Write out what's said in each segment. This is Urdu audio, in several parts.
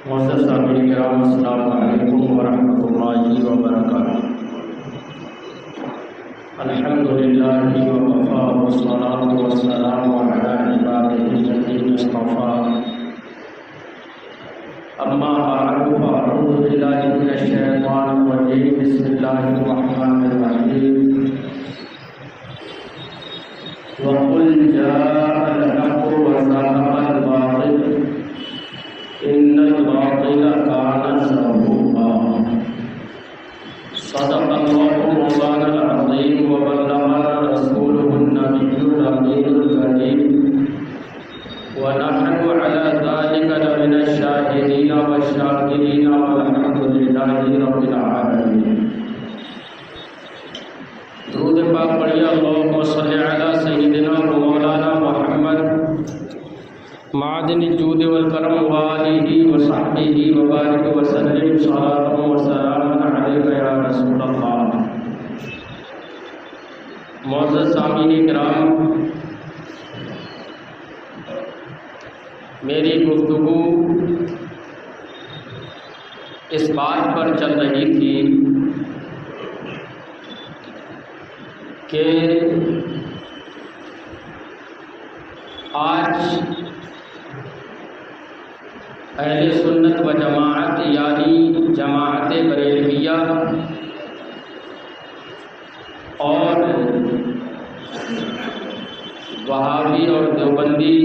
معزز سامعین کرام، السلام علیکم ورحمۃ اللہ وبرکاتہ۔ الحمدللہ وکفی والصلاۃ والسلام علی عبادہ الذین اصطفی، اما بعد فاعوذ باللہ من الشیطان الرجیم، بسم اللہ الرحمن الرحیم۔ وقل جاء الحق وزهق الباطل ان الباطل كان زهوقا۔ صدق الله مولانا العظيم وبلغنا رسوله النبي الأمين الكريم، ونحن على ذلك لمن الشاهدين والشاكرين والحمد لله رب العالمين۔ درود پاک پڑھیے، اللهم صل علی سیدنا مولانا محمد معدن الجود والکرم وآلہ وصحبہ وبارک وسلم، صلاۃ وسلام علیک یا رسول اللہ۔ معزز سامعین کرام، میری گفتگو اس بات پر چل رہی تھی کہ آج اہل سنت و جماعت یعنی جماعت بریلویہ اور وہابی اور دیوبندی،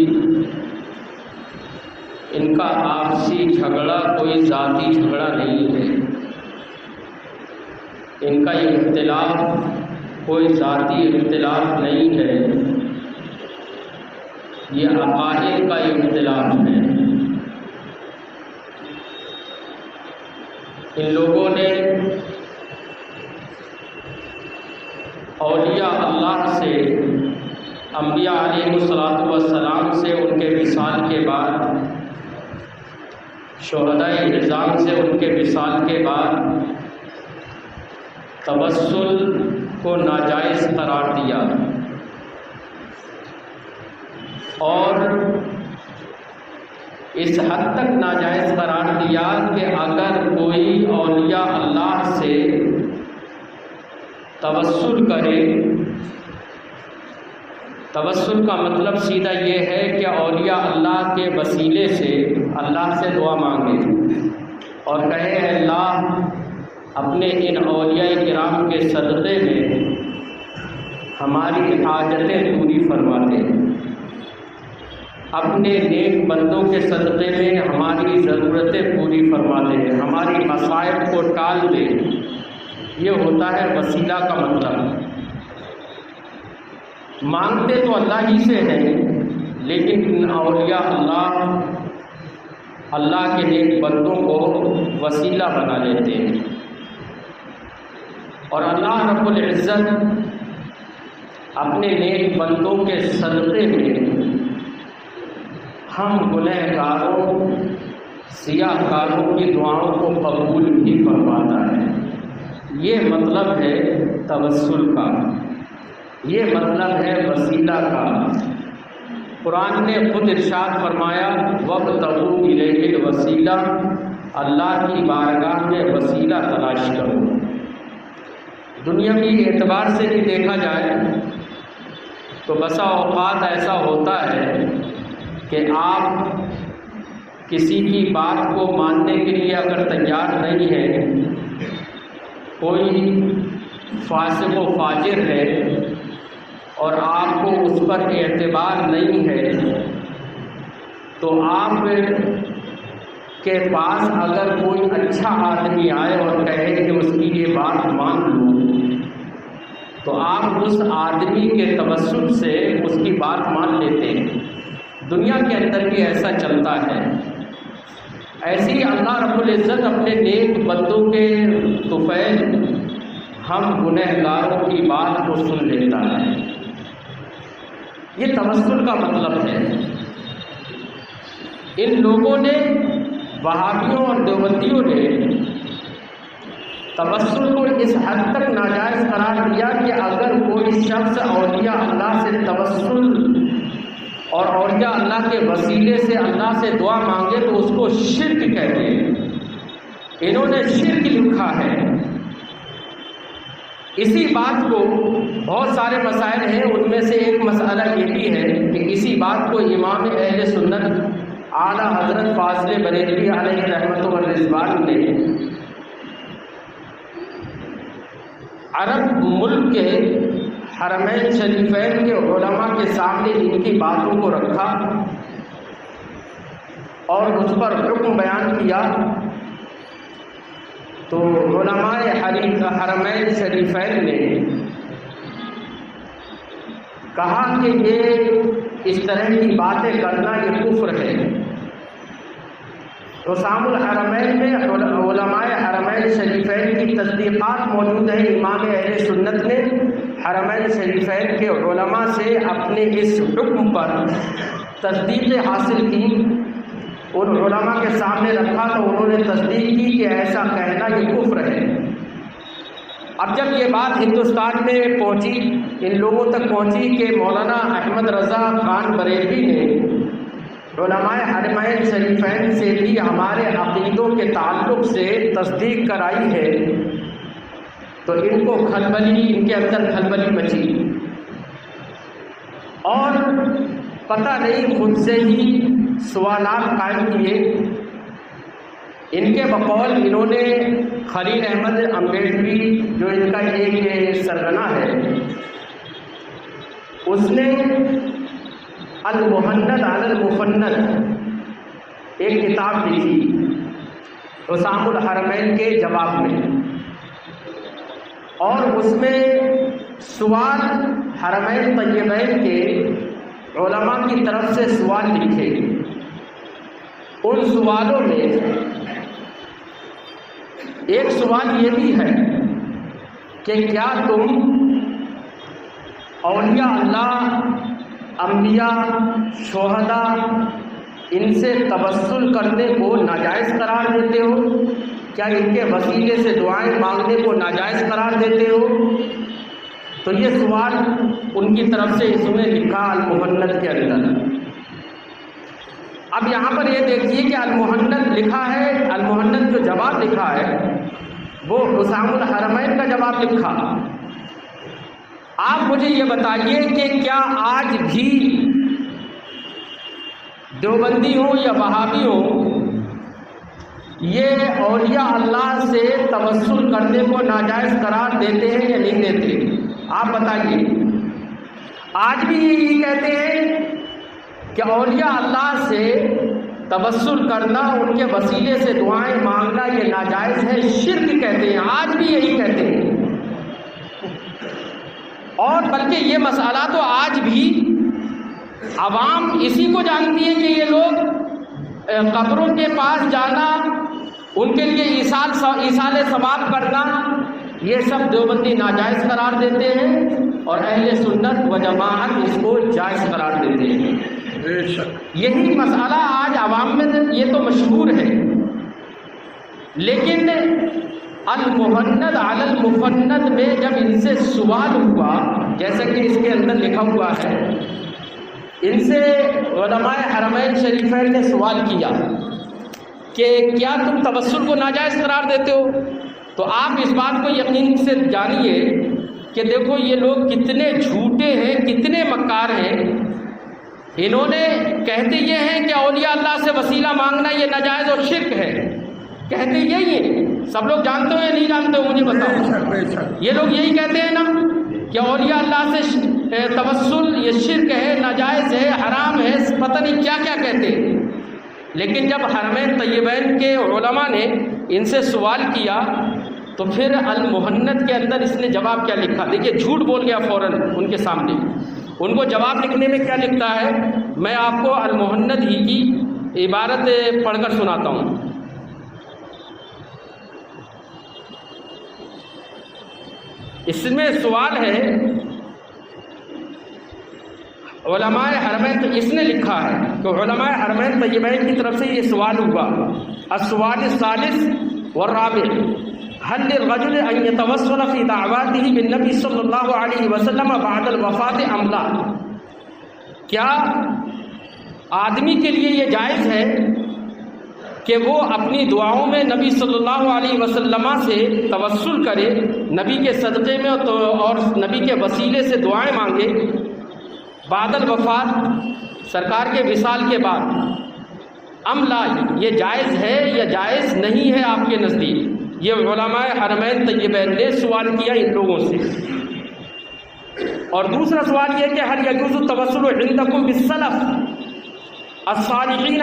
ان کا آپسی جھگڑا کوئی ذاتی جھگڑا نہیں ہے، ان کا یہ اختلاف کوئی ذاتی اختلاف نہیں ہے، یہ عقائد کا اختلاف ہے۔ ان لوگوں نے اولیاء اللہ سے، انبیاء علیہ الصلوۃ والسلام سے ان کے وصال کے بعد، شہداء اعظام سے ان کے وصال کے بعد توسل کو ناجائز قرار دیا، اور اس حد تک ناجائز قرار دیا کہ اگر کوئی اولیاء اللہ سے توسل کرے، توسل کا مطلب سیدھا یہ ہے کہ اولیاء اللہ کے وسیلے سے اللہ سے دعا مانگے اور کہے اے اللہ اپنے ان اولیاء کرام کے صدقے میں ہماری حاجتیں پوری فرما دے، اپنے نیک بندوں کے صدقے میں ہماری ضرورتیں پوری فرما دے، ہماری مصائب کو ٹال دے۔ یہ ہوتا ہے وسیلہ کا مطلب۔ مانگتے تو اللہ ہی سے ہیں، لیکن اولیاء اللہ کے نیک بندوں کو وسیلہ بنا لیتے ہیں، اور اللہ رب العزت اپنے نیک بندوں کے صدقے میں ہم گنہگاروں، سیاہ کاروں کی دعاؤں کو قبول بھی فرماتا ہے۔ یہ مطلب ہے توسل کا، یہ مطلب ہے وسیلہ کا۔ قرآن نے خود ارشاد فرمایا وابتغوا الیہ الوسیلہ، اللہ کی بارگاہ میں وسیلہ تلاش کرو۔ دنیاوی اعتبار سے بھی دیکھا جائے تو بسا اوقات ایسا ہوتا ہے کہ آپ کسی کی بات کو ماننے کے لیے اگر تیار نہیں ہیں، کوئی فاسق و فاجر ہے اور آپ کو اس پر اعتبار نہیں ہے، تو آپ کے پاس اگر کوئی اچھا آدمی آئے اور کہے کہ اس کی یہ بات مان لو، تو آپ اس آدمی کے توسل سے اس کی بات مان لیتے ہیں۔ دنیا کے اندر بھی ایسا چلتا ہے۔ ایسے ہی اللہ رب العزت اپنے نیک بندوں کے طفیل ہم گنہگاروں کی بات کو سن لیتا ہے۔ یہ توسل کا مطلب ہے۔ ان لوگوں نے، وہابیوں اور دیوبندیوں نے، توسل کو اس حد تک ناجائز قرار دیا کہ اگر کوئی شخص اولیاء اللہ سے توسل اور اولیاء اللہ کے وسیلے سے اللہ سے دعا مانگے تو اس کو شرک کہتے ہیں۔ انہوں نے شرک لکھا ہے۔ اسی بات کو بہت سارے مسائل ہیں، ان میں سے ایک مسئلہ یہ بھی ہے کہ اسی بات کو امام اہل سنت اعلیٰ حضرت فاضل بریلوی علیہ رحمت و رضوان نے عرب ملک کے حرمین شریفین کے علماء کے سامنے ان کی باتوں کو رکھا اور اس پر حکم بیان کیا، تو علماء حرمین شریفین نے کہا کہ یہ اس طرح کی باتیں کرنا یہ کفر ہے۔ حسام الحرمین میں علماء حرمین شریفین کی تصدیقات موجود ہیں۔ امام اہل سنت نے حرمین شریفین کے علماء سے اپنے اس حکم پر تصدیق حاصل کی، ان علماء کے سامنے رکھا تو انہوں نے تصدیق کی کہ ایسا کہنا یہ کفر ہے۔ اب جب یہ بات ہندوستان میں پہنچی، ان لوگوں تک پہنچی کہ مولانا احمد رضا خان بریلوی نے علماء حرمین شریفین سے بھی ہمارے عقیدوں کے تعلق سے تصدیق کرائی ہے، تو ان کو کھلبلی، ان کے اندر کھلبلی مچی اور پتہ نہیں خود سے ہی سوالات قائم کیے۔ ان کے بقول انہوں نے خلیل احمد امبیڈکری جو ان کا ایک سرگنا ہے، اس نے المحند علی المفند ایک کتاب لکھی حسام الحرمین کے جواب میں، اور اس میں سوال حرمین طیبین کے علماء کی طرف سے سوال لکھے۔ ان سوالوں میں ایک سوال یہ بھی ہے کہ کیا تم اولیاء اللہ، انبیاء، شہداء، ان سے توسل کرنے کو ناجائز قرار دیتے ہو؟ کیا ان کے وسیلے سے دعائیں مانگنے کو ناجائز قرار دیتے ہو؟ تو یہ سوال ان کی طرف سے اس میں لکھا المحند کے اندر۔ اب یہاں پر یہ دیکھیے کہ المحند لکھا ہے، المحند جو جواب لکھا ہے وہ حسام الحرمین کا جواب لکھا۔ آپ مجھے یہ بتائیے کہ کیا آج بھی دیوبندی ہوں یا وہابی ہوں یہ اولیاء اللہ سے توسل کرنے کو ناجائز قرار دیتے ہیں یا نہیں دیتے؟ آپ بتائیے۔ آج بھی یہی کہتے ہیں کہ اولیاء اللہ سے توسل کرنا، ان کے وسیلے سے دعائیں مانگنا یہ ناجائز ہے، شرک کہتے ہیں، آج بھی یہی کہتے ہیں۔ اور بلکہ یہ مسئلہ تو آج بھی عوام اسی کو جانتی ہے کہ یہ لوگ قبروں کے پاس جانا، ان کے لیے ایصال ثواب کرنا، یہ سب دیوبندی ناجائز قرار دیتے ہیں اور اہل سنت و جماعت اس کو جائز قرار دیتے ہیں۔ یہی مسئلہ آج عوام میں یہ تو مشہور ہے، لیکن المحند علی المفند میں جب ان سے سوال ہوا، جیسا کہ اس کے اندر لکھا ہوا ہے، ان سے علماء حرمین شریفین نے سوال کیا کہ کیا تم توسل کو ناجائز قرار دیتے ہو؟ تو آپ اس بات کو یقین سے جانیے کہ دیکھو یہ لوگ کتنے جھوٹے ہیں، کتنے مکار ہیں۔ انہوں نے کہتے یہ ہیں کہ اولیاء اللہ سے وسیلہ مانگنا یہ ناجائز اور شرک ہے، کہتے یہی ہیں۔ سب لوگ جانتے ہو یا نہیں جانتے ہو مجھے بتاؤ؟ یہ لوگ یہی کہتے ہیں نا کہ اولیاء اللہ سے توسل یہ شرک ہے، ناجائز ہے، حرام ہے، پتہ نہیں کیا کیا کہتے ہیں۔ لیکن جب حرمین طیبین کے علماء نے ان سے سوال کیا تو پھر المحند کے اندر اس نے جواب کیا لکھا، دیکھیے جھوٹ بول گیا فوراً ان کے سامنے۔ ان کو جواب لکھنے میں کیا لکھتا ہے، میں آپ کو المحند ہی کی عبارت پڑھ کر سناتا ہوں۔ اس میں سوال ہے علماء حرمین، اس نے لکھا ہے کہ علماء حرمین طیبین کی طرف سے یہ سوال ہوا، السؤال الثالث والرابع هل للرجل ان يتوسل في دعواته بالنبي صلی اللہ علیہ وسلم بعد الوفاة ام لا؟ کیا آدمی کے لیے یہ جائز ہے کہ وہ اپنی دعاؤں میں نبی صلی اللہ علیہ وسلم سے توسل کرے، نبی کے صدقے میں اور نبی کے وسیلے سے دعائیں مانگے بعد الوفات، سرکار کے وصال کے بعد۔ ام لا، یہ جائز ہے یا جائز نہیں ہے آپ کے نزدیک؟ یہ علماء حرمین طیبین نے سوال کیا ان لوگوں سے۔ اور دوسرا سوال یہ کہ هل يجوز التوسل عندكم بالسلف الصالحین